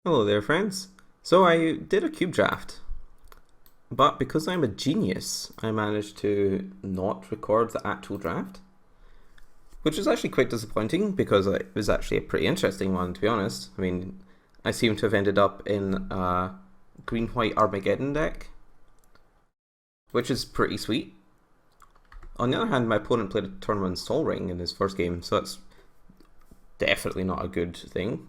Hello there, friends. So I did a cube draft, but because I'm a genius, I managed to not record the actual draft, which is actually quite disappointing because it was actually a pretty interesting one, to be honest. I mean, I seem to have ended up in a green-white Armageddon deck, which is pretty sweet. On the other hand, my opponent played a turn 1 Sol Ring in his first game, so that's definitely not a good thing.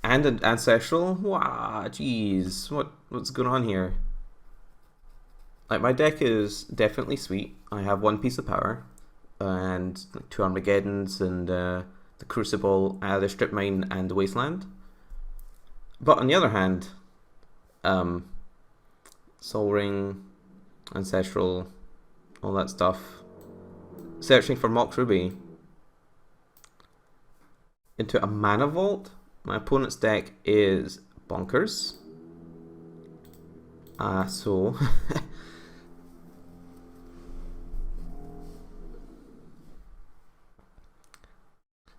And an Ancestral? Wow, jeez, what's going on here? Like, my deck is definitely sweet. I have one piece of power and two Armageddons and the Crucible, the Strip Mine, and the Wasteland. But on the other hand, Soul Ring, Ancestral, all that stuff. Searching for Mox Ruby into a Mana Vault. My opponent's deck is bonkers. So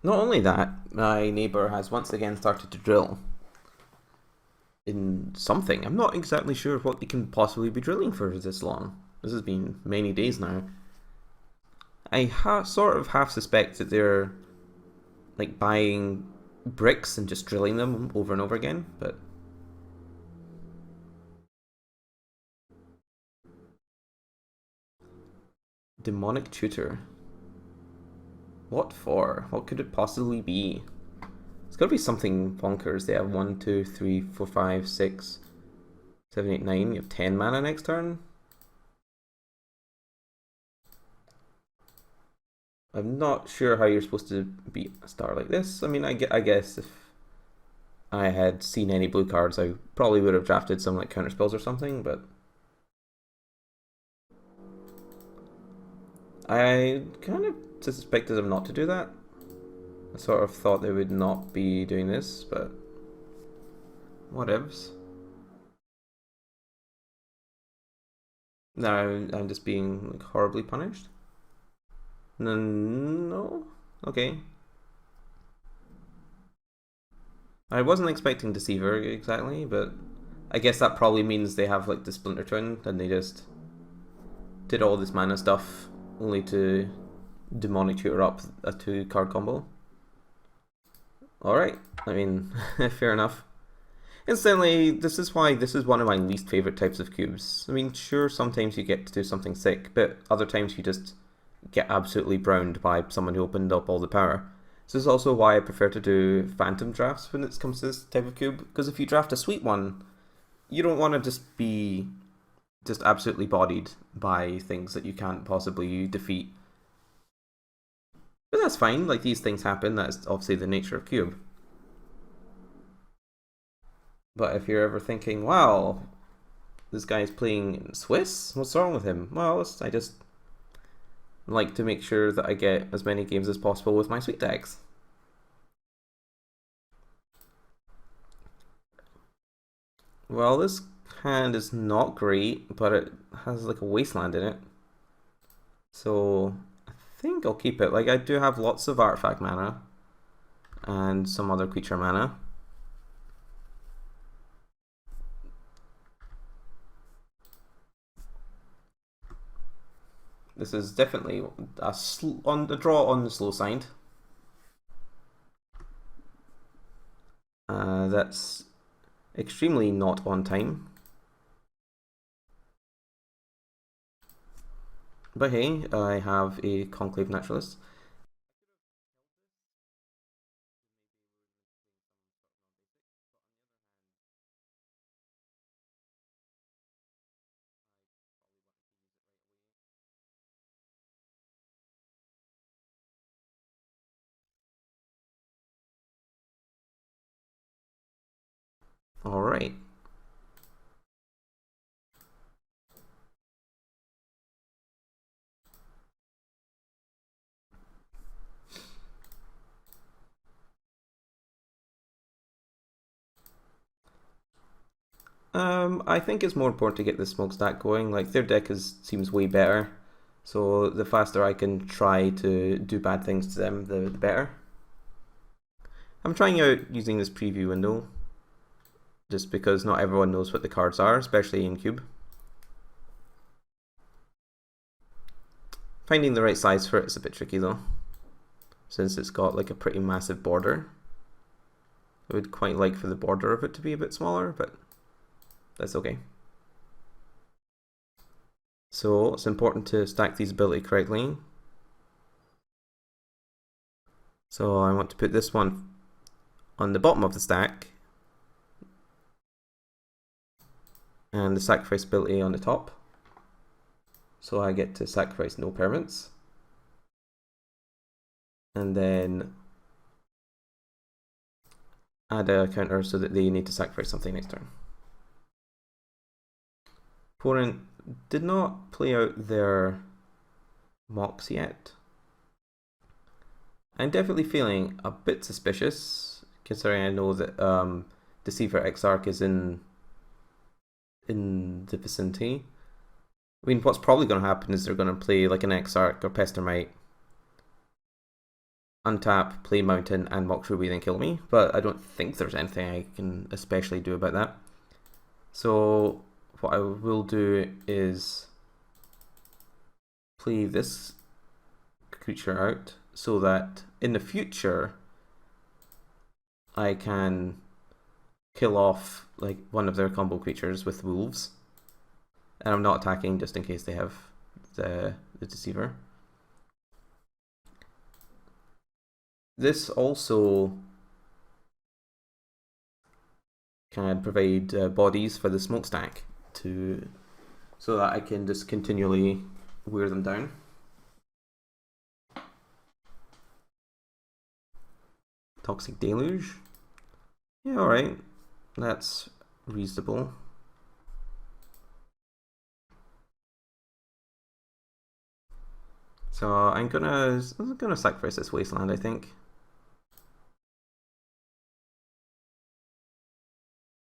not only that, my neighbour has once again started to drill in something. I'm not exactly sure what they can possibly be drilling for this long. This has been many days now. I sort of half suspect that they're like buying bricks and just drilling them over and over again, but Demonic Tutor. What for? What could it possibly be? It's gotta be something bonkers. They have 1, 2, 3, 4, 5, 6, 7, 8, 9. You have 10 mana next turn. I'm not sure how you're supposed to beat a star like this. I mean, I guess if I had seen any blue cards, I probably would have drafted some like counter spells or something, but I kind of suspected them not to do that. I sort of thought they would not be doing this, but whatevs. Now I'm just being like horribly punished. No. Okay. I wasn't expecting Deceiver exactly, but I guess that probably means they have like the Splinter Twin and they just did all this mana stuff only to Demonic Tutor up a 2-card combo. Alright, I mean, fair enough. Incidentally, this is why this is one of my least favourite types of cubes. I mean, sure, sometimes you get to do something sick, but other times you just get absolutely browned by someone who opened up all the power. This is also why I prefer to do phantom drafts when it comes to this type of cube, because if you draft a sweet one, you don't want to just be just absolutely bodied by things that you can't possibly defeat. But that's fine, like these things happen, that's obviously the nature of cube. But if you're ever thinking, wow, this guy's playing Swiss? What's wrong with him? Well, I just like to make sure that I get as many games as possible with my sweet decks. Well, this hand is not great, but it has like a wasteland in it. So I think I'll keep it. Like, I do have lots of artifact mana and some other creature mana. This is definitely on the draw on the slow side. That's extremely not on time. But hey, I have a Conclave Naturalist. Alright. I think it's more important to get the smokestack going. Like, their deck seems way better. So the faster I can try to do bad things to them, the better. I'm trying out using this preview window. just because not everyone knows what the cards are, especially in Cube. Finding the right size for it is a bit tricky though, since it's got like a pretty massive border. I would quite like for the border of it to be a bit smaller, but that's okay. So it's important to stack these ability correctly. So I want to put this one on the bottom of the stack and the sacrifice ability on the top. So I get to sacrifice no permanents. And then add a counter so that they need to sacrifice something next turn. Opponent did not play out their mocks yet. I'm definitely feeling a bit suspicious, considering I know that Deceiver Exarch is in the vicinity. I mean, what's probably going to happen is they're going to play like an Exarch or Pestermite, untap, play Mountain, and Mox Ruby, then kill me. But I don't think there's anything I can especially do about that. So what I will do is play this creature out so that in the future I can kill off like one of their combo creatures with wolves, and I'm not attacking just in case they have the Deceiver. This also can provide bodies for the smokestack so that I can just continually wear them down. Toxic Deluge. Yeah, alright. That's reasonable. So I'm gonna sacrifice this Wasteland, I think.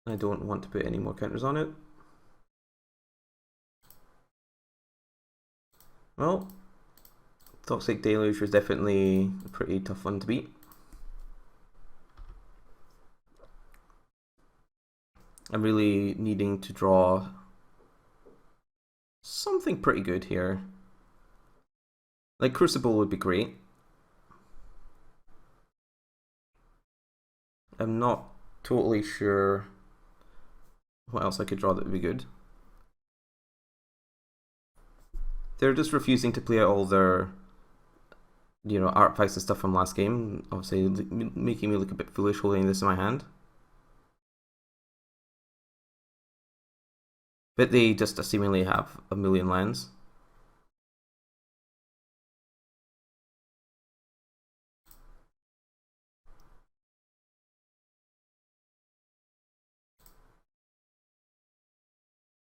I don't want to put any more counters on it. Well, Toxic Deluge is definitely a pretty tough one to beat. I'm really needing to draw something pretty good here. Like Crucible would be great. I'm not totally sure what else I could draw that would be good. They're just refusing to play out all their, artifacts and stuff from last game. Obviously, making me look a bit foolish holding this in my hand. But they just seemingly have a million lands.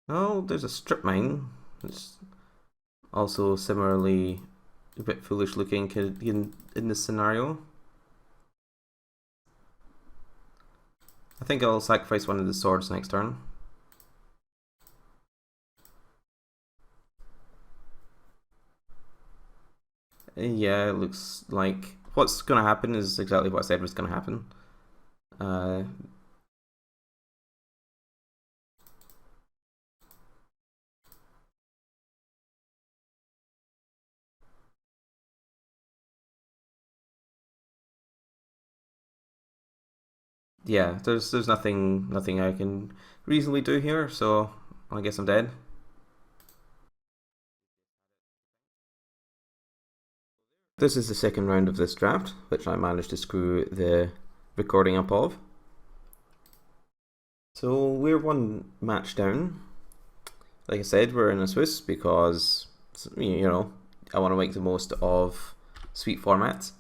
Oh, there's a strip mine. It's also similarly a bit foolish looking in this scenario. I think I'll sacrifice one of the swords next turn. Yeah, it looks like what's going to happen is exactly what I said was going to happen. Yeah, there's nothing I can reasonably do here, so I guess I'm dead. This is the second round of this draft, which I managed to screw the recording up of. So we're one match down. Like I said, we're in a Swiss because, I want to make the most of sweet formats.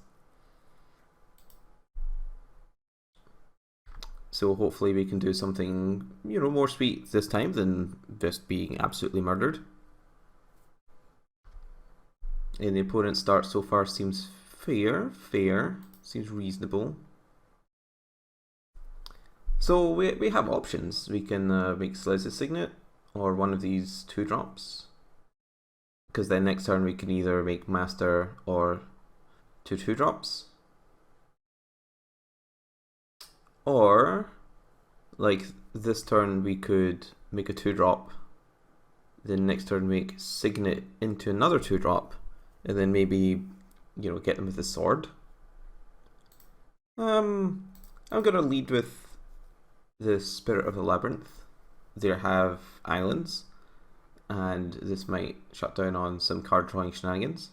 So hopefully we can do something, more sweet this time than just being absolutely murdered. And the opponent's start so far seems fair, seems reasonable. So we have options. We can make Celeste's Signet or one of these 2-drops. Because then next turn we can either make Master or 2-2-drops. Or Like this turn we could make a 2-drop, then next turn make Signet into another 2-drop, and then maybe, you know, get them with the sword. I'm gonna lead with the Spirit of the Labyrinth. They have islands, and this might shut down on some card drawing shenanigans.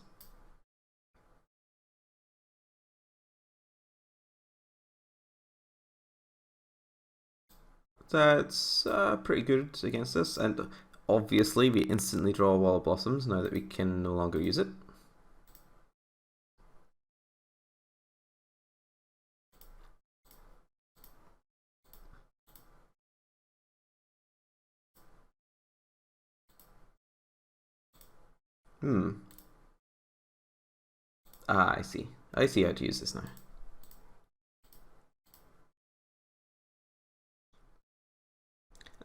That's pretty good against this, and obviously we instantly draw a Wall of Blossoms now that we can no longer use it. I see. I see how to use this now.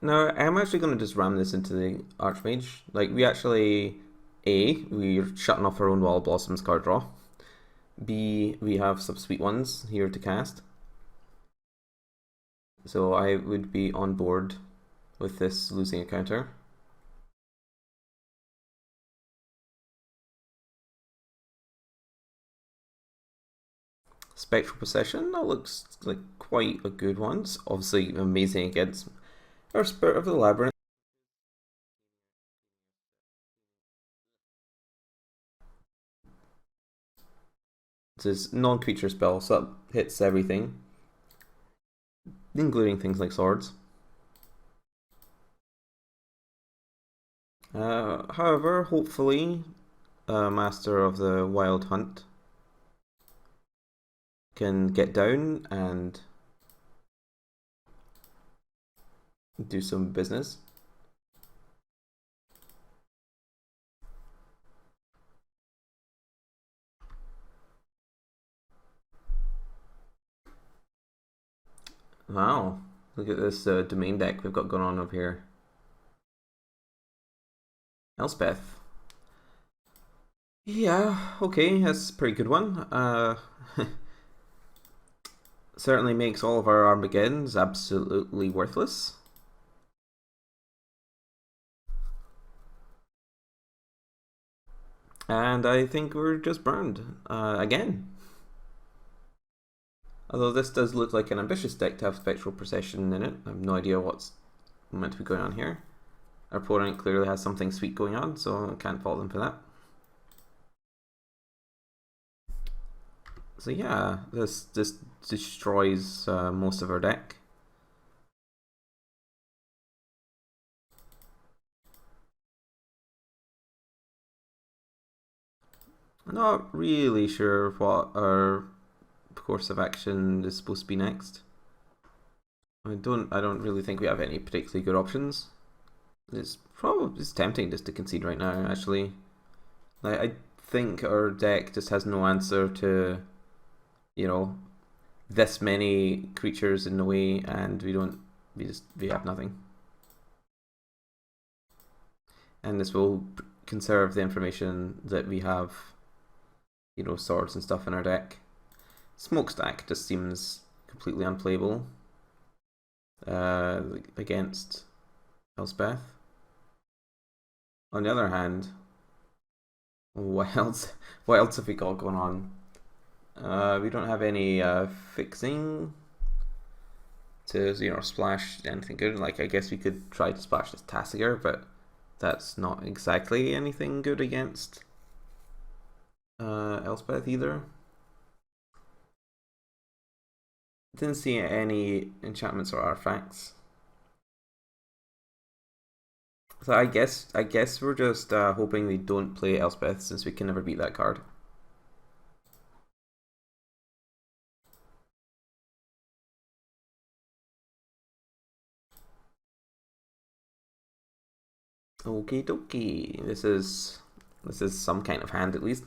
Now, I'm actually going to just ram this into the Archmage. Like, we actually, A, we're shutting off our own Wall of Blossoms card draw. B, we have some sweet ones here to cast. So I would be on board with this losing a counter. Spectral Possession, that looks like quite a good one. It's obviously amazing against our Spirit of the Labyrinth. This is non-creature spell, so that hits everything, including things like swords. However, hopefully, Master of the Wild Hunt can get down and do some business. Wow, look at this domain deck we've got going on over here. Elspeth. Yeah, okay, that's a pretty good one. Certainly makes all of our Armageddons absolutely worthless. And I think we're just burned again. Although this does look like an ambitious deck to have Spectral Procession in it. I have no idea what's meant to be going on here. Our opponent clearly has something sweet going on, so I can't fault them for that. So yeah, this destroys most of our deck. Not really sure what our course of action is supposed to be next. I don't really think we have any particularly good options. It's tempting just to concede right now, actually. Like, I think our deck just has no answer to, you know, this many creatures in the way, and we have nothing. And this will conserve the information that we have, you know, swords and stuff in our deck. Smokestack just seems completely unplayable against Elspeth. On the other hand, what else have we got going on? We don't have any fixing to, you know, splash anything good. Like, I guess we could try to splash this Tassiger, but that's not exactly anything good against Elspeth either. Didn't see any enchantments or artifacts. So I guess we're just hoping they don't play Elspeth, since we can never beat that card. Okie dokie. This is some kind of hand at least.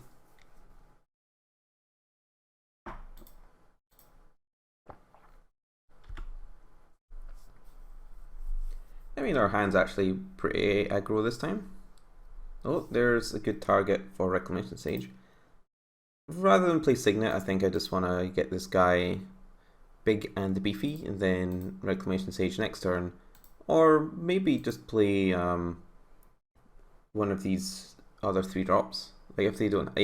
I mean, our hand's actually pretty aggro this time. Oh, there's a good target for Reclamation Sage. Rather than play Signet, I think I just want to get this guy big and the beefy, and then Reclamation Sage next turn, or maybe just play one of these other 3-drops. Like if they don't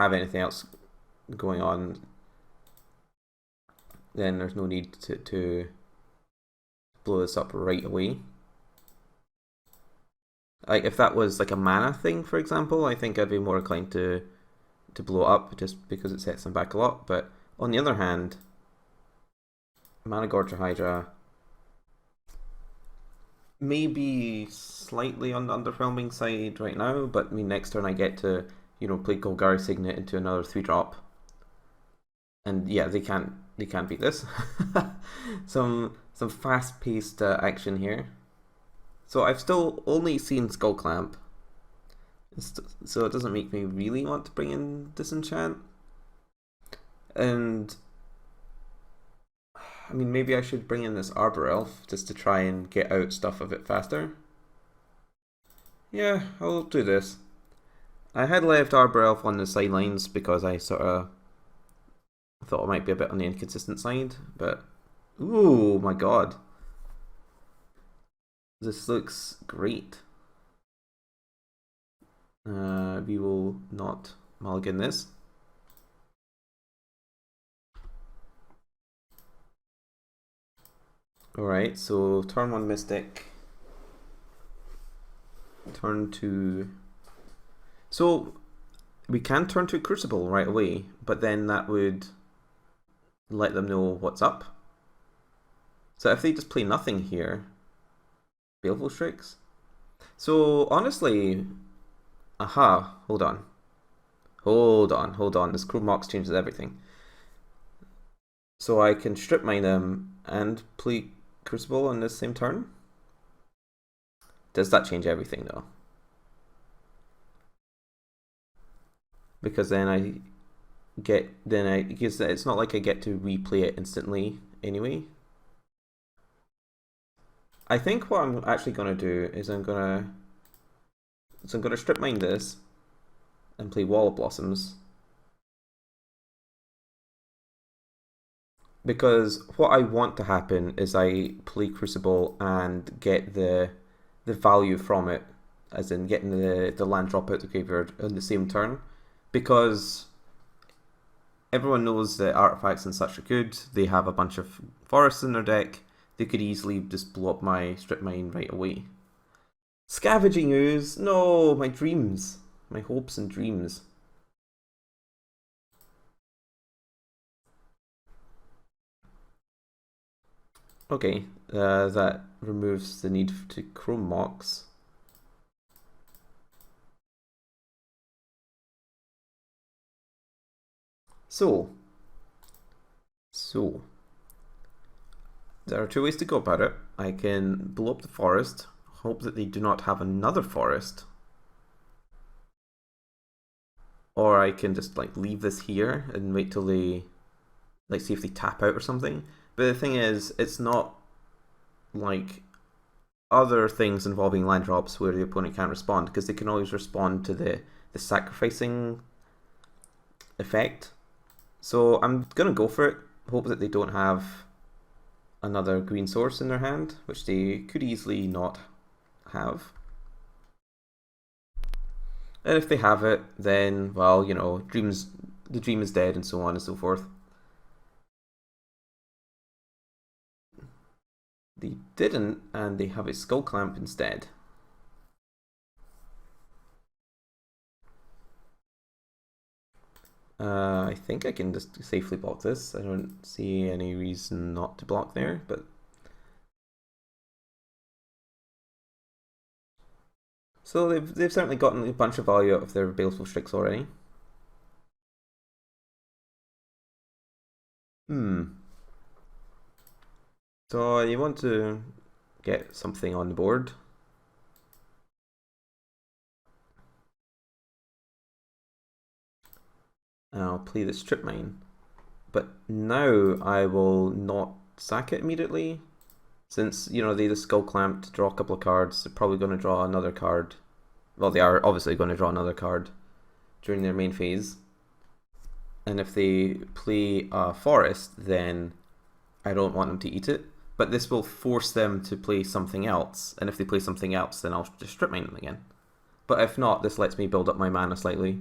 have anything else going on, then there's no need to blow this up right away. Like if that was like a mana thing, for example, I think I'd be more inclined to blow it up just because it sets them back a lot. But on the other hand, Mana Gorger Hydra maybe slightly on the underwhelming side right now, but I mean next turn I get to, you know, play Golgari Signet into another 3-drop. And yeah, they can't beat this. some fast-paced action here. So I've still only seen Skull Clamp, so it doesn't make me really want to bring in Disenchant. And I mean, maybe I should bring in this Arbor Elf just to try and get out stuff a bit faster. Yeah, I'll do this. I had left Arbor Elf on the sidelines because I sort of thought it might be a bit on the inconsistent side, but ooh my god. This looks great. We will not mulligan this. Alright, so turn 1 Mystic. Turn 2... So, we can turn to Crucible right away, but then that would let them know what's up. So if they just play nothing here, Baleful Strix. So honestly, hold on. This Chrome Mox changes everything. So I can strip mine them and play Crucible on this same turn. Does that change everything though? Because then because it's not like I get to replay it instantly anyway. I think what I'm actually gonna do is I'm gonna strip mine this and play Wall of Blossoms. Because what I want to happen is I play Crucible and get the value from it, as in getting the land drop out the graveyard on the same turn. Because everyone knows that artifacts and such are good. They have a bunch of forests in their deck. They could easily just blow up my strip mine right away. Scavenging Ooze! No, my dreams. My hopes and dreams. Okay, that removes the need to Chrome Mox. So, there are two ways to go about it. I can blow up the forest, hope that they do not have another forest, or I can just like leave this here and wait till they like see if they tap out or something. But the thing is, it's not like other things involving land drops where the opponent can't respond, because they can always respond to the sacrificing effect. So I'm gonna go for it, hope that they don't have another green source in their hand, which they could easily not have. And if they have it, then, well, you know, the dream is dead and so on and so forth. They didn't, and they have a Skull Clamp instead. I think I can just safely block this. I don't see any reason not to block there, but... So they've certainly gotten a bunch of value out of their Baleful Strix already. So you want to get something on the board. And I'll play the Strip Mine. But now I will not sack it immediately. Since, you know, they just Skull Clamp to draw a couple of cards. They're probably going to draw another card. Well, they are obviously going to draw another card during their main phase. And if they play a forest, then I don't want them to eat it. But this will force them to play something else, and if they play something else, then I'll just strip mine them again. But if not, this lets me build up my mana slightly.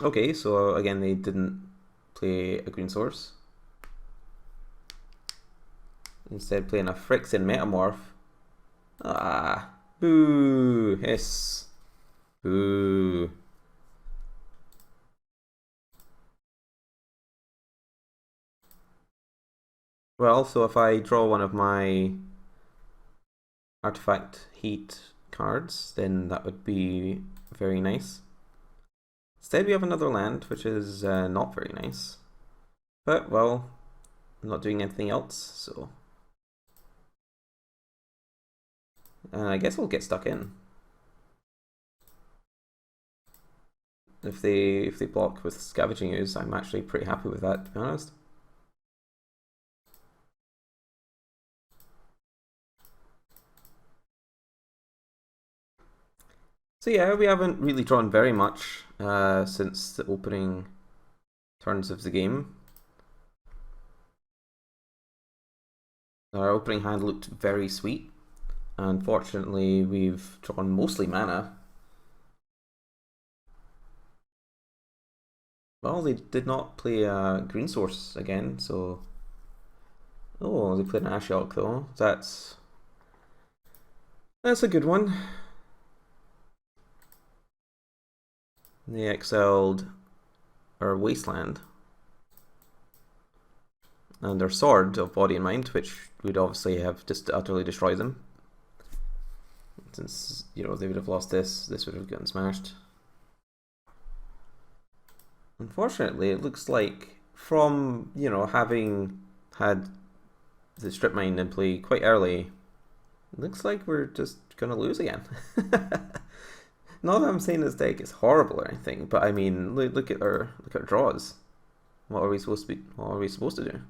Okay, so again, they didn't play a green source. Instead, playing a Phyrexian Metamorph. Ah, boo, hiss, boo. Well, so if I draw one of my Artifact Heat cards, then that would be very nice. Instead, we have another land, which is not very nice. But, well, I'm not doing anything else, so... I guess we'll get stuck in. If they block with Scavenging Ooze, I'm actually pretty happy with that, to be honest. So yeah, we haven't really drawn very much since the opening turns of the game. Our opening hand looked very sweet. Unfortunately, we've drawn mostly mana. Well, they did not play a green source again, so... Oh, they played an Ashiok though. That's a good one. They excelled our Wasteland. And their Sword of Body and Mind, which would obviously have just utterly destroyed them. Since, you know, they would have lost this would have gotten smashed. Unfortunately, it looks like from, you know, having had the Strip Mine in play quite early, it looks like we're just gonna lose again. Not that I'm saying this deck is horrible or anything, but I mean, look at our draws. What are we supposed to do?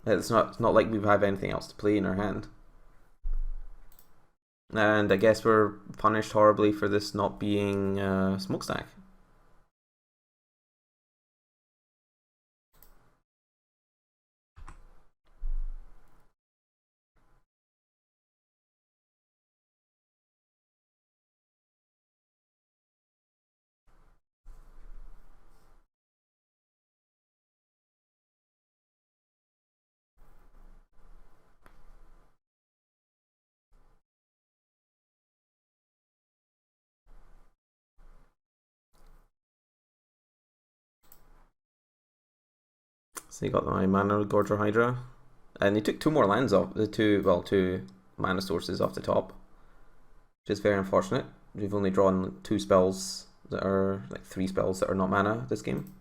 It's not like we have anything else to play in our hand. And I guess we're punished horribly for this not being Smokestack. So you got my Mana Gorger Hydra. And he took two more lands off, two mana sources off the top. Which is very unfortunate. We've only drawn two spells that are, like 3 spells that are not mana this game.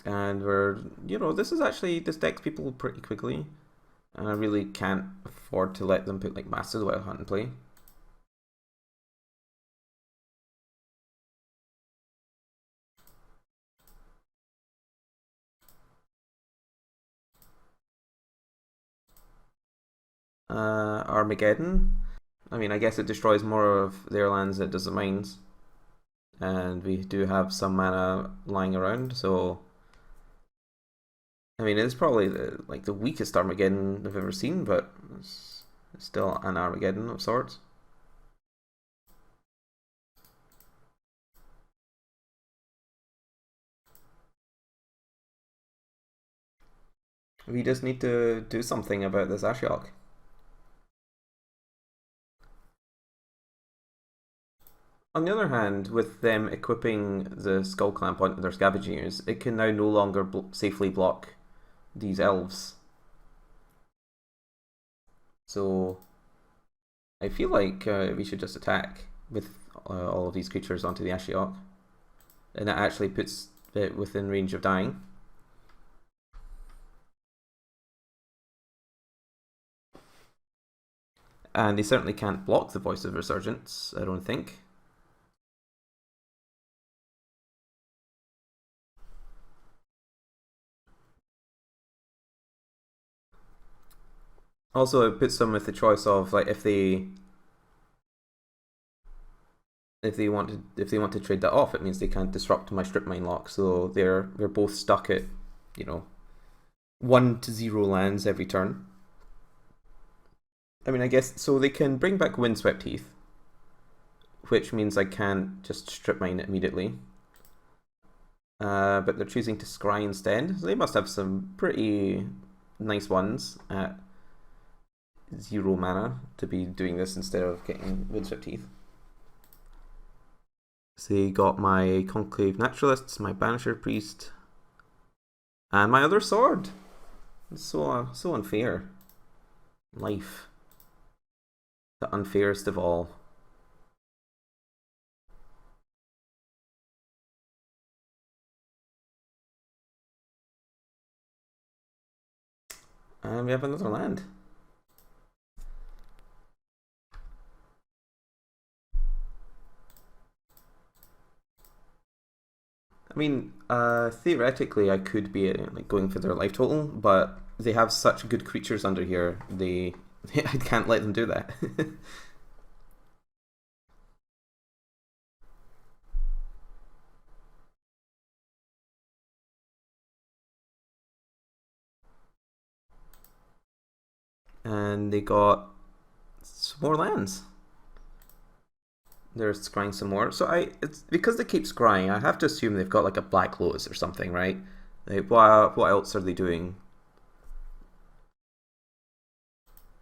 And this decks people pretty quickly. And I really can't afford to let them put like Masters of the Wild Hunt in play. Armageddon. I mean, I guess it destroys more of their lands than it does the mines. And we do have some mana lying around, so... I mean, it's probably the weakest Armageddon I've ever seen, but it's still an Armageddon of sorts. We just need to do something about this Ashiok. On the other hand, with them equipping the Skull Clamp onto their Scavengers, it can now no longer safely block these elves. So I feel like we should just attack with all of these creatures onto the Ashiok. And that actually puts it within range of dying. And they certainly can't block the Voice of Resurgence, I don't think. Also, it puts them with the choice of like if they want to trade that off, it means they can't disrupt my strip mine lock. So they're both stuck at, you know, 1 to 0 lands every turn. I mean, I guess so they can bring back Windswept Heath, which means I can't just strip mine it immediately. But they're choosing to scry instead. So they must have some pretty nice ones at 0 mana to be doing this instead of getting Windswept Heath. So they got my Conclave Naturalists, my Banisher Priest, and my other sword. It's so unfair. Life. The unfairest of all. And we have another land. I mean, theoretically, I could be like going for their life total, but they have such good creatures under here. I can't let them do that. And they got some more lands. They're scrying some more. So it's because they keep scrying, I have to assume they've got like a Black Lotus or something, right? Like, what else are they doing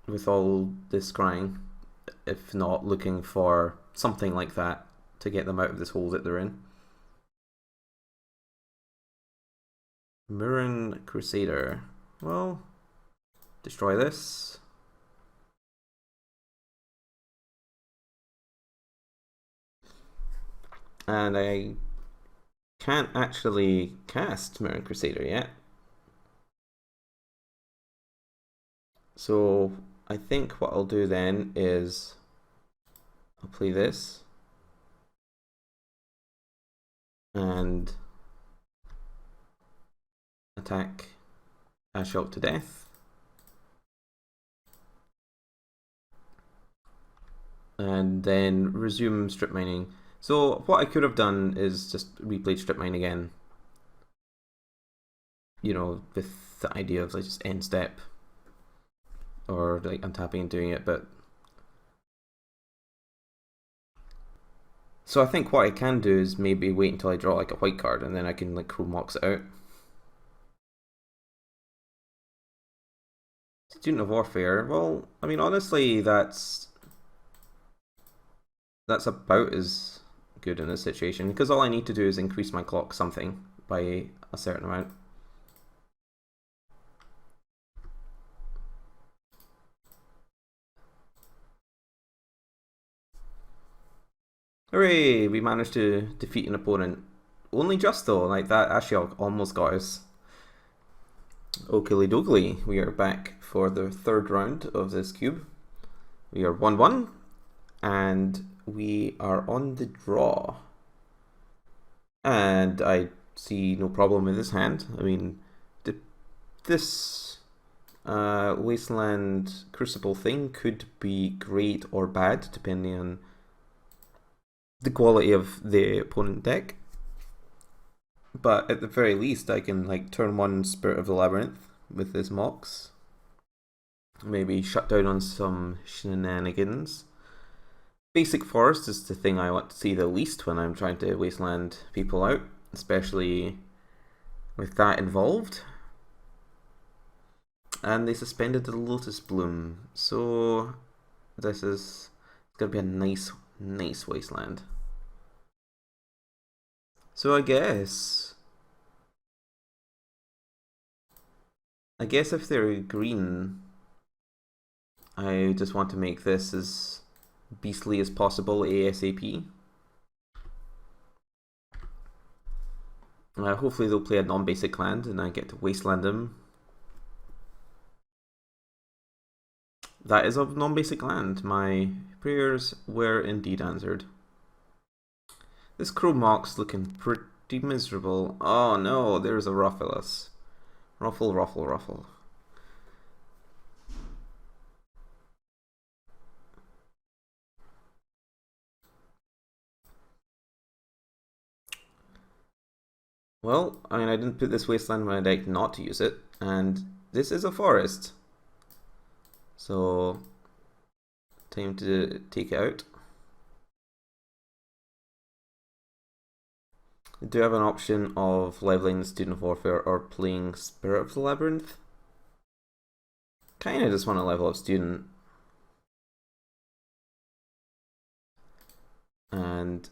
with all this scrying, if not looking for something like that to get them out of this hole that they're in? Mirren Crusader. Well, destroy this. And I can't actually cast Mirren Crusader yet. So I think what I'll do then is I'll play this and attack Ashok to death. And then resume strip mining. So what I could have done is just replayed strip mine again. You know, with the idea of like just end step or like untapping and doing it, but so I think what I can do is maybe wait until I draw like a white card and then I can like Chrome Mox it out. Student of Warfare. Well, I mean, honestly, that's about as good in this situation because all I need to do is increase my clock something by a certain amount. Hooray! We managed to defeat an opponent. Only just though, like that actually almost got us. Oakley dokley, we are back for the third round of this cube. We are 1-1 and we are on the draw. And I see no problem with this hand. I mean, this Wasteland Crucible thing could be great or bad depending on the quality of the opponent deck. But at the very least, I can like turn 1 Spirit of the Labyrinth with this Mox. Maybe shut down on some shenanigans. Basic Forest is the thing I want to see the least when I'm trying to Wasteland people out, especially with that involved. And they suspended the Lotus Bloom, so this is going to be a nice Wasteland. So I guess if they're green, I just want to make this as beastly as possible ASAP. Hopefully they'll play a non-basic land and I get to Wasteland them. That is a non-basic land. My prayers were indeed answered. This Chrome Mox looking pretty miserable. Oh no, there's a Ruffalus. Ruffle. Well, I mean, I didn't put this wasteland in my deck not to use it, and this is a forest. So, time to take it out. I do have an option of leveling the Student of Warfare or playing Spirit of the Labyrinth. Kinda just want to level up Student. And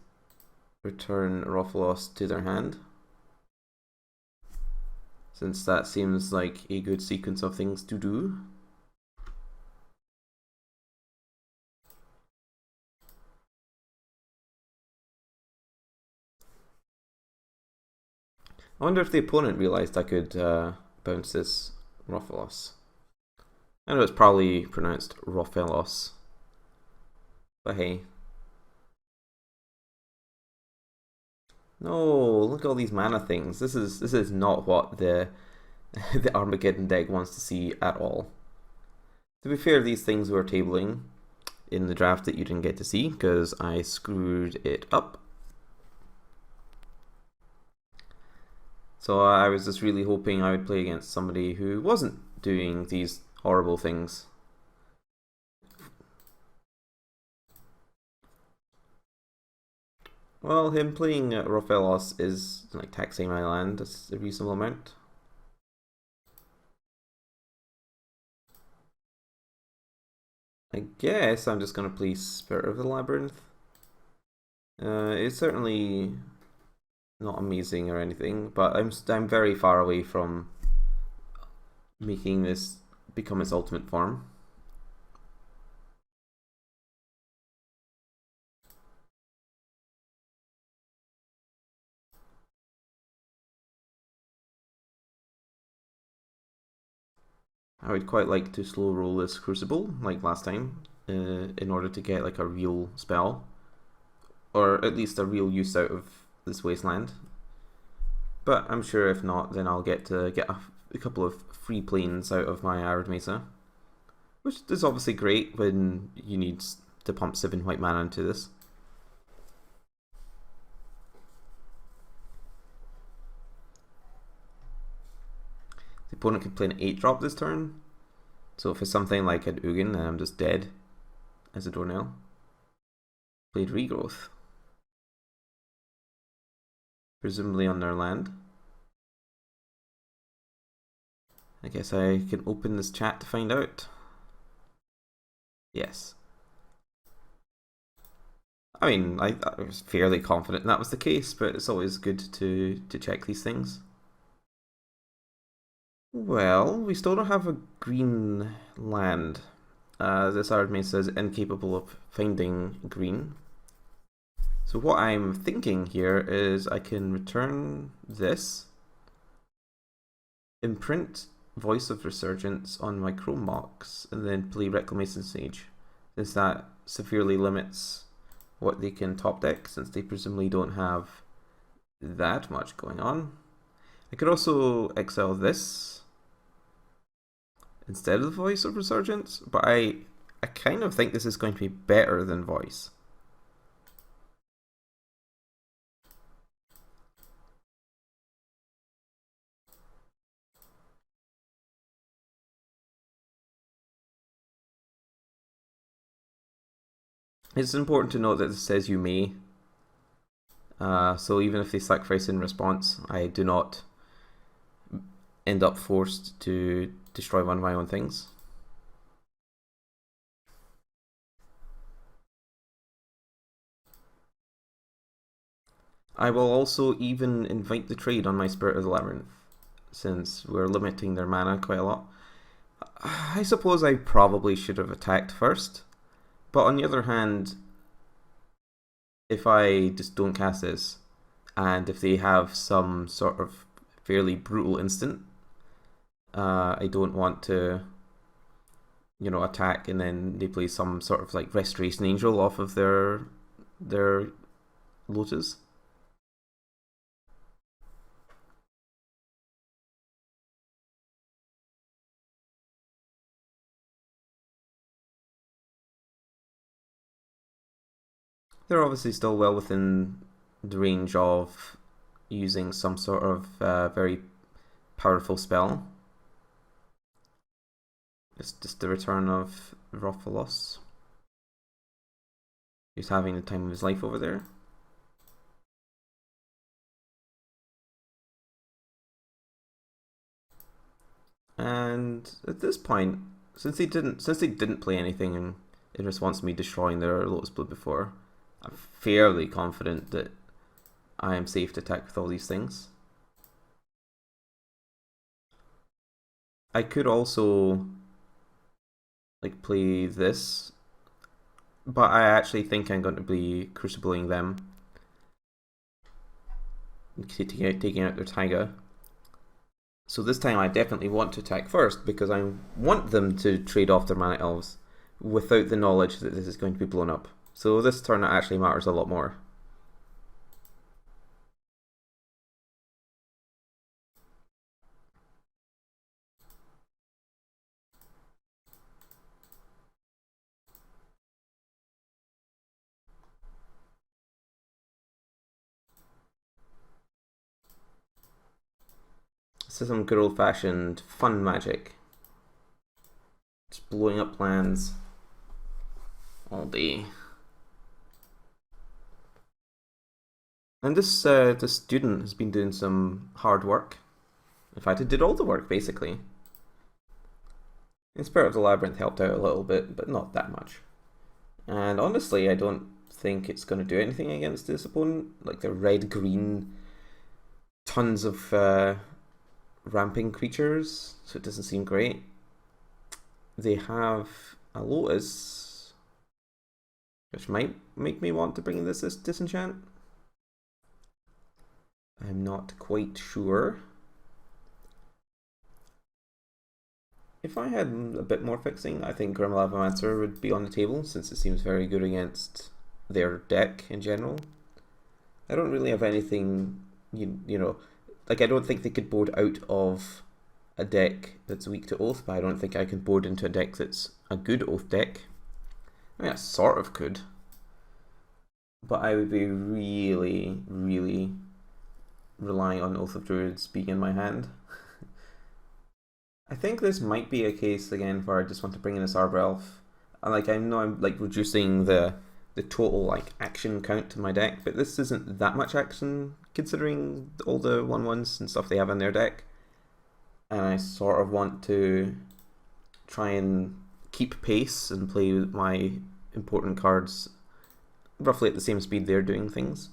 return Rofalos to their hand, since that seems like a good sequence of things to do. I wonder if the opponent realized I could bounce this Rofalos. I know it's probably pronounced Rofelos, but hey. No, look at all these mana things. This is not what the the Armageddon deck wants to see at all. To be fair, these things were tabling in the draft that you didn't get to see because I screwed it up. So I was just really hoping I would play against somebody who wasn't doing these horrible things. Well, him playing Rofelos is like taxing my land. That's a reasonable amount. I guess I'm just gonna play Spirit of the Labyrinth. It's certainly not amazing or anything, but I'm very far away from making this become its ultimate form. I would quite like to slow roll this Crucible like last time, in order to get like a real spell, or at least a real use out of this wasteland. But I'm sure if not, then I'll get to get a couple of free planes out of my Arid Mesa, which is obviously great when you need to pump 7 white mana into this. The opponent can play an 8-drop this turn, so if it's something like an Ugin, then I'm just dead as a Dornell. Played Regrowth, presumably on their land. I guess I can open this chat to find out. Yes. I mean, I was fairly confident that was the case, but it's always good to check these things. Well, we still don't have a green land. This Arid Mesa is incapable of finding green. So what I'm thinking here is I can return this, imprint Voice of Resurgence on my Chrome box, and then play Reclamation Sage, since that severely limits what they can top deck, since they presumably don't have that much going on. I could also exile this instead of the Voice of Resurgence, but I kind of think this is going to be better than Voice. It's important to note that this says you may. So even if they sacrifice in response, I do not end up forced to destroy one of my own things. I will also even invite the trade on my Spirit of the Labyrinth, since we're limiting their mana quite a lot. I suppose I probably should have attacked first, but on the other hand, if I just don't cast this, and if they have some sort of fairly brutal instant, I don't want to, attack and then they play some sort of like Restoration Angel off of their Lotus. They're obviously still well within the range of using some sort of very powerful spell. It's just the return of Rofalos. He's having the time of his life over there. And at this point, since they didn't play anything in response to me destroying their Lotus Blood before, I'm fairly confident that I am safe to attack with all these things. I could also like play this, but I actually think I'm going to be crucibling them, taking out their Taiga. So this time I definitely want to attack first because I want them to trade off their Mana Elves without the knowledge that this is going to be blown up. So this turn actually matters a lot more. This is some good old-fashioned fun magic. Just blowing up lands all day. And this student has been doing some hard work. In fact, it did all the work, basically. In Spirit of the Labyrinth helped out a little bit, but not that much. And honestly, I don't think it's going to do anything against this opponent. Like the red-green, tons of ramping creatures, so it doesn't seem great. They have a Lotus, which might make me want to bring this disenchant. I'm not quite sure. If I had a bit more fixing, I think Grim Lavamancer would be on the table, since it seems very good against their deck in general. I don't really have anything, you know, like I don't think they could board out of a deck that's weak to Oath, but I don't think I can board into a deck that's a good Oath deck. I mean, I sort of could, but I would be really, really relying on Oath of Druids being in my hand. I think this might be a case again where I just want to bring in this Arbor Elf. And like I know I'm like reducing the total like action count to my deck, but this isn't that much action considering all the 1/1s and stuff they have in their deck. And I sort of want to try and keep pace and play with my important cards roughly at the same speed they're doing things.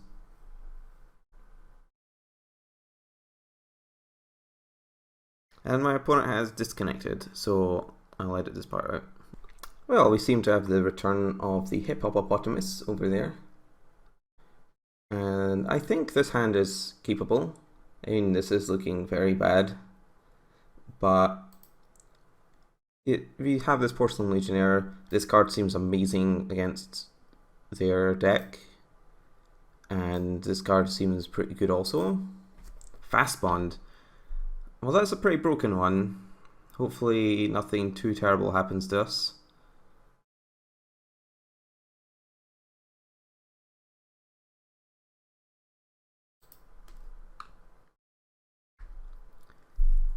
And my opponent has disconnected, so I'll edit this part out. Well, we seem to have the return of the Hippopotamus over there. And I think this hand is keepable. I mean, this is looking very bad. But we have this Porcelain Legionnaire. This card seems amazing against their deck. And this card seems pretty good also. Fast Bond. Well, that's a pretty broken one. Hopefully nothing too terrible happens to us.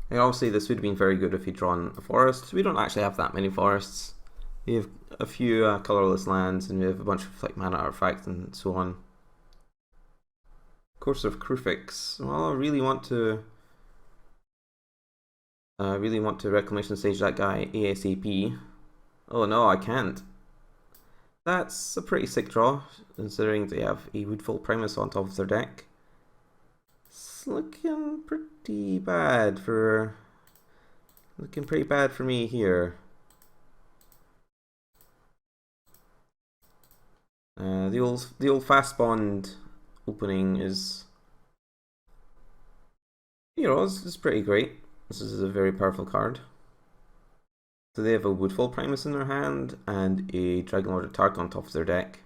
And obviously this would have been very good if he'd drawn a forest. We don't actually have that many forests. We have a few colourless lands and we have a bunch of like mana artifacts and so on. Course of Krufix. Well, I really want to Reclamation Stage that guy ASAP. Oh no, I can't. That's a pretty sick draw, considering they have a Woodfall Primus on top of their deck. It's looking pretty bad for me here. The old Fast Bond opening is, you know, it's pretty great. This is a very powerful card. So they have a Woodfall Primus in their hand and a Dragonlord Tark on top of their deck.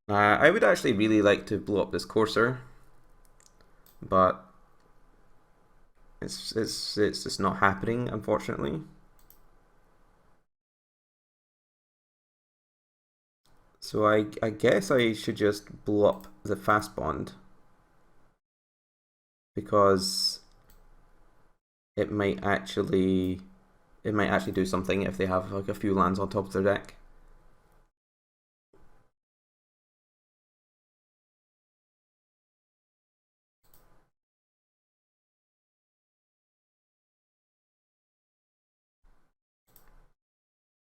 I would actually really like to blow up this Courser, but it's just not happening, unfortunately. So I guess I should just blow up the fast bond, because it might actually do something if they have like a few lands on top of their deck.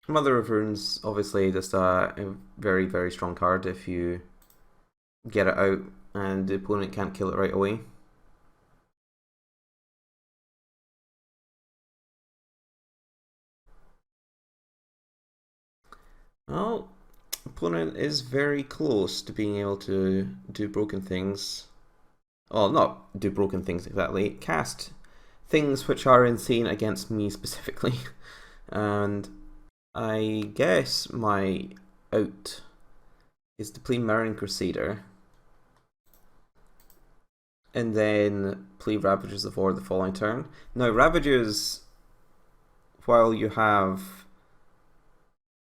Mother of Runes, obviously just a very, very strong card if you get it out and the opponent can't kill it right away. Well, opponent is very close to being able to do broken things. Oh, not do broken things exactly. Cast things which are insane against me specifically. And I guess my out is to play Mirroring Crusader and then play Ravagers of War the following turn. Now, Ravagers, while you have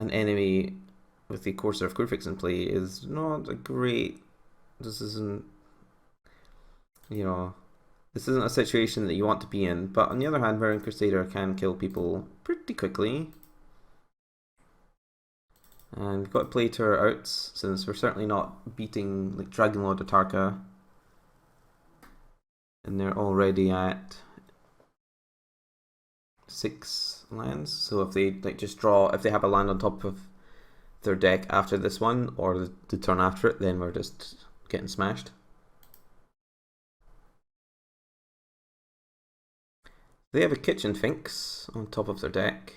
an enemy with the Courser of Kurfix in play, is not a great. This isn't, this isn't a situation that you want to be in. But on the other hand, Mirroring Crusader can kill people pretty quickly. And we've got to play to our outs, since we're certainly not beating like Dragonlord Atarka. And they're already at 6 lands. So if they just draw, if they have a land on top of their deck after this one, or the turn after it, then we're just getting smashed. They have a Kitchen Finks on top of their deck.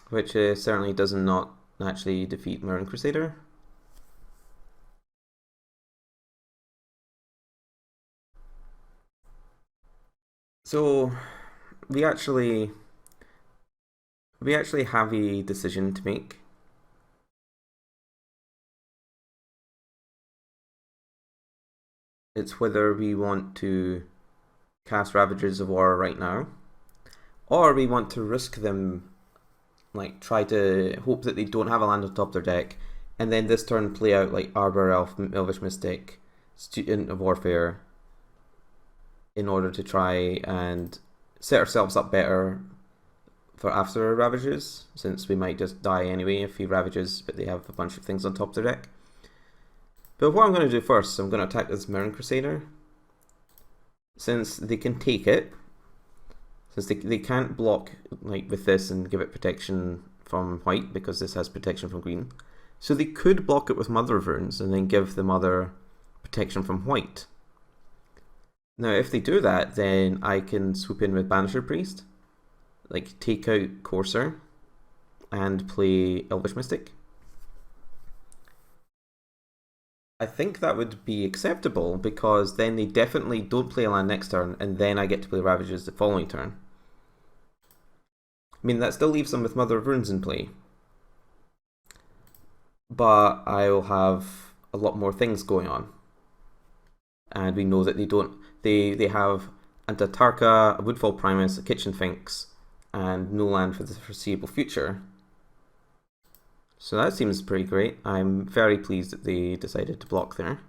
Which certainly does not actually defeat Mirroring Crusader. So we actually have a decision to make. It's whether we want to cast Ravagers of War right now, or we want to risk them, like try to hope that they don't have a land on top of their deck, and then this turn play out like Arbor Elf, Elvish Mystic, Student of Warfare, in order to try and set ourselves up better for after Ravages, since we might just die anyway if he Ravages, but they have a bunch of things on top of their deck. But what I'm going to do first, I'm going to attack this Mirroring Crusader. Since they can take it, since they can't block like with this and give it protection from white, because this has protection from green. So they could block it with Mother of Runes and then give the Mother protection from white. Now if they do that, then I can swoop in with Banisher Priest, like take out Courser and play Elvish Mystic. I think that would be acceptable, because then they definitely don't play a land next turn, and then I get to play Ravages the following turn. I mean, that still leaves them with Mother of Runes in play, but I'll have a lot more things going on. And we know that they have an Tatarka, a Woodfall Primus, a Kitchen Finks, and no land for the foreseeable future. So that seems pretty great. I'm very pleased that they decided to block there.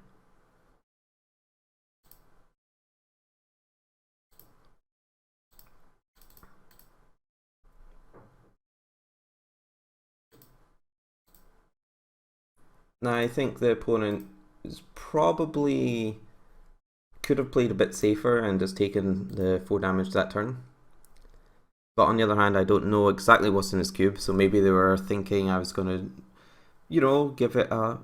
Now I think the opponent is probably could have played a bit safer and just taken the 4 damage that turn. But on the other hand, I don't know exactly what's in his cube, so maybe they were thinking I was going to, give it a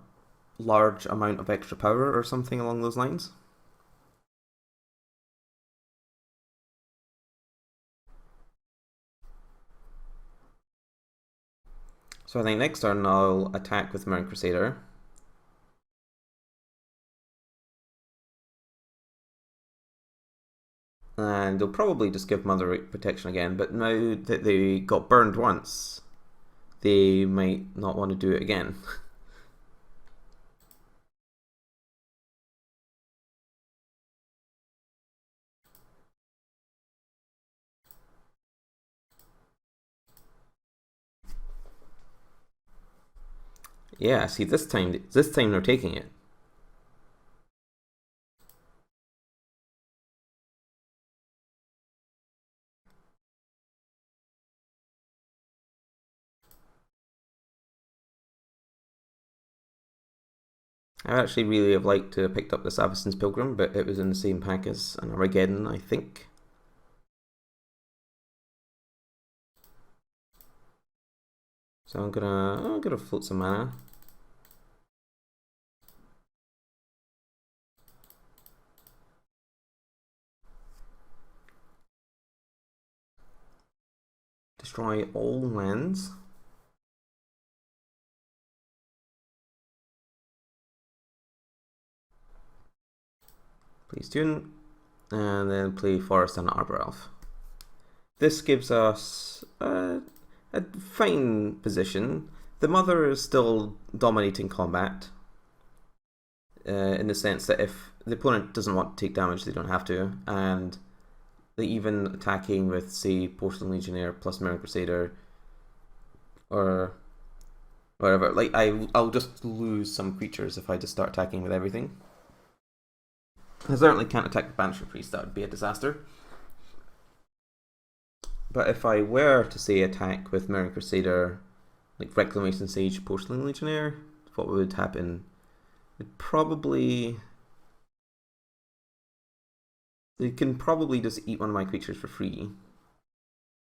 large amount of extra power or something along those lines. So I think next turn I'll attack with Mirroring Crusader. And they'll probably just give Mother protection again, but now that they got burned once, they might not want to do it again. Yeah, see, this time they're taking it. I actually really have liked to have picked up this Avacyn's Pilgrim, but it was in the same pack as an Armageddon, I think. So I'm gonna float some mana. Destroy all lands. Play Student, and then play Forest and Arbor Elf. This gives us a fine position. The Mother is still dominating combat, in the sense that if the opponent doesn't want to take damage, they don't have to, and they even attacking with, say, Porcelain Legionnaire plus Mirror Crusader, or whatever. Like, I'll just lose some creatures if I just start attacking with everything. I certainly can't attack the Banisher Priest, that would be a disaster. But if I were to, say, attack with Mirror Crusader, like Reclamation Sage, Porcelain Legionnaire, what would happen? It probably... They can probably just eat one of my creatures for free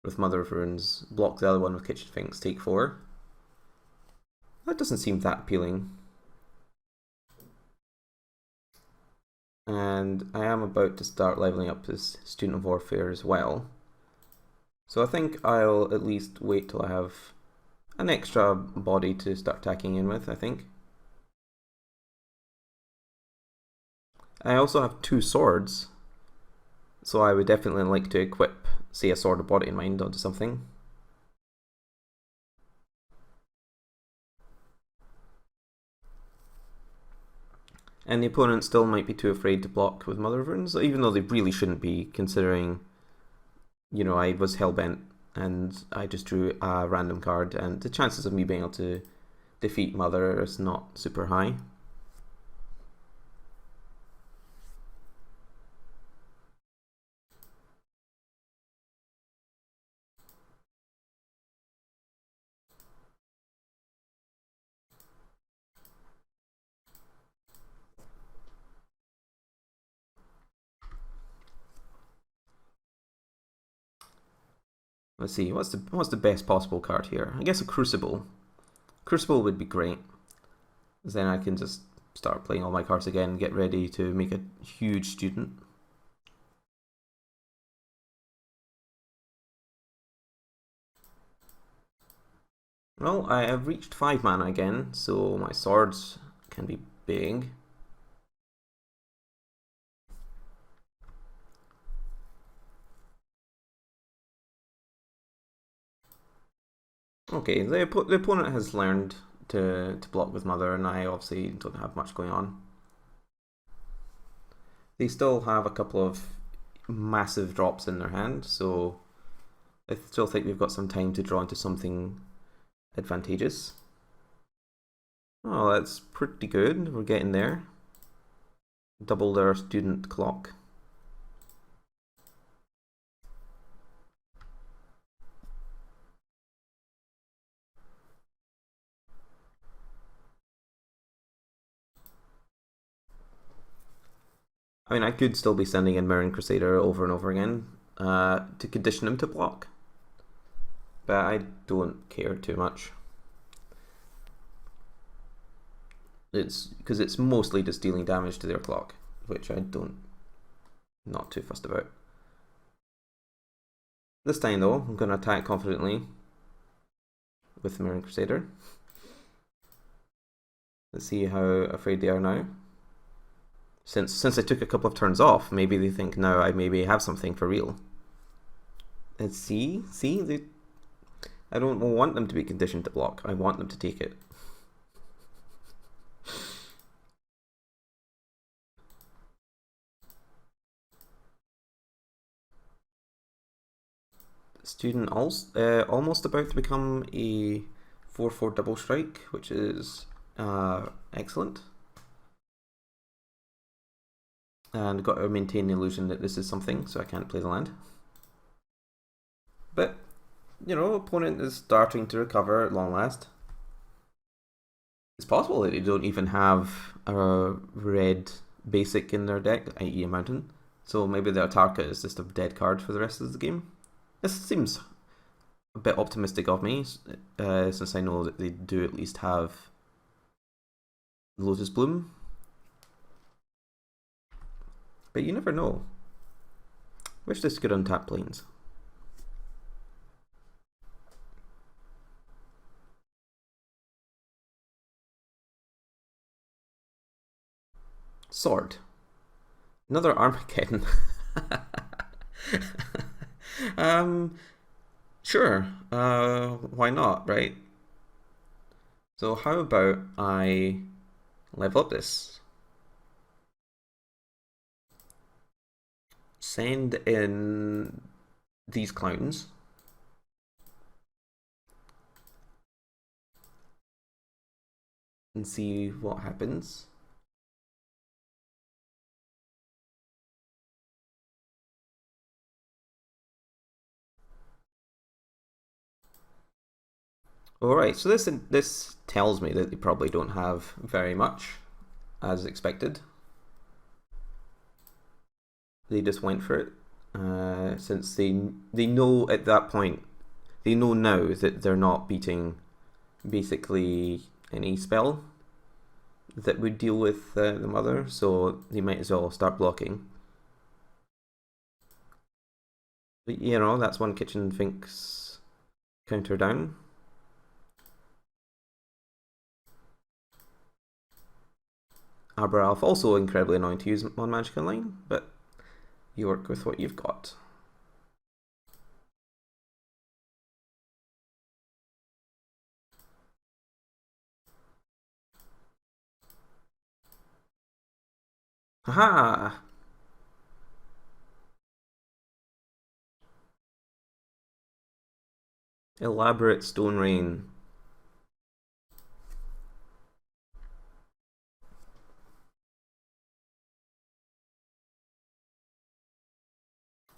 with Mother of Runes, block the other one with Kitchen Finks, take 4. That doesn't seem that appealing. And I am about to start leveling up this Student of Warfare as well. So I think I'll at least wait till I have an extra body to start attacking in with, I think. I also have 2 swords, so I would definitely like to equip, say, a Sword of Body in Mind onto something. And the opponent still might be too afraid to block with Mother of Runes, even though they really shouldn't be, considering, you know, I was hellbent and I just drew a random card, and the chances of me being able to defeat Mother is not super high. Let's see, what's the best possible card here? I guess a Crucible. Crucible would be great. Then I can just start playing all my cards again and get ready to make a huge student. Well, I have reached 5 mana again, so my swords can be big. Okay, the opponent has learned to block with Mother, and I obviously don't have much going on. They still have a couple of massive drops in their hand, so I still think we've got some time to draw into something advantageous. Oh, that's pretty good. We're getting there. Doubled our student clock. I mean, I could still be sending in Mirren Crusader over and over again to condition him to block, but I don't care too much. It's because it's mostly just dealing damage to their clock, which I don't, not too fussed about. This time though, I'm going to attack confidently with Mirren Crusader. Let's see how afraid they are now. Since I took a couple of turns off, maybe they think now I maybe have something for real. And see, I don't want them to be conditioned to block. I want them to take it. Student almost about to become a 4/4 double strike, which is Excellent. And got to maintain the illusion that this is something, so I can't play the land. But, you know, opponent is starting to recover at long last. It's possible that they don't even have a red basic in their deck, i.e. a mountain. So maybe their Tarka is just a dead card for the rest of the game. This seems a bit optimistic of me, since I know that they do at least have Lotus Bloom. But you never know. Wish this could untap planes. Sword. Another Armageddon. Sure. Why not, right? So how about I level up this? Send in these clowns. And see what happens. Alright, so this tells me that they probably don't have very much, as expected. They just went for it, since they know at that point, they know now that they're not beating basically any spell that would deal with the mother, so they might as well start blocking. But, you know, that's one Kitchen Finks counter down. Arbor Elf, also incredibly annoying to use on Magic Online, but you work with what you've got. Haha! Elaborate Stone Rain.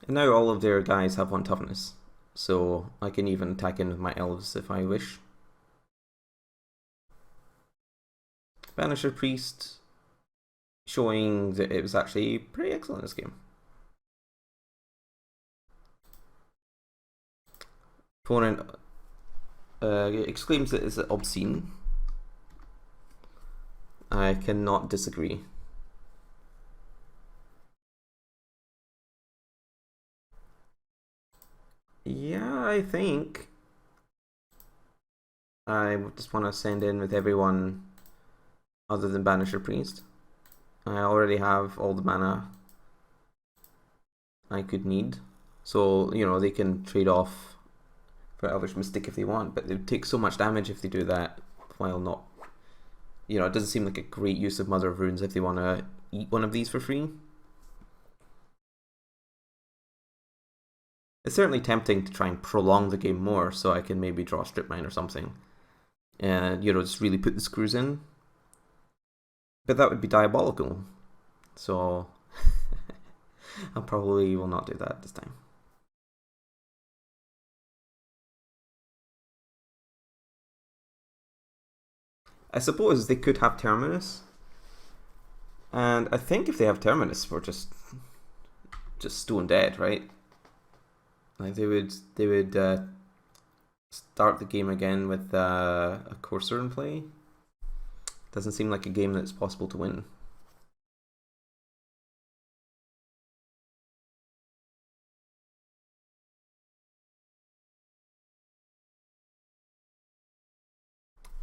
And now all of their guys have 1 toughness, so I can even attack in with my elves if I wish. Banisher Priest, showing that it was actually pretty excellent this game. Opponent exclaims that it's obscene. I cannot disagree. Yeah, I think I just want to send in with everyone other than Banisher Priest. I already have all the mana I could need, so you know they can trade off for Elvish Mystic if they want, but they would take so much damage if they do that, while not, you know, it doesn't seem like a great use of Mother of Runes if they want to eat one of these for free. It's certainly tempting to try and prolong the game more, so I can maybe draw Strip Mine or something, and you know, just really put the screws in. But that would be diabolical, so I probably will not do that this time. I suppose they could have Terminus, and I think if they have Terminus, we're just stone dead, right? Like they would start the game again with a Courser in play. Doesn't seem like a game that's possible to win.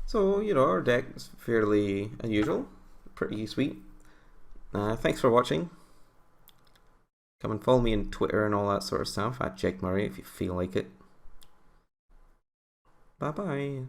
So, you know, our deck is fairly unusual, pretty sweet. Thanks for watching. Come and follow me on Twitter and all that sort of stuff at Jake Murray if you feel like it. Bye bye.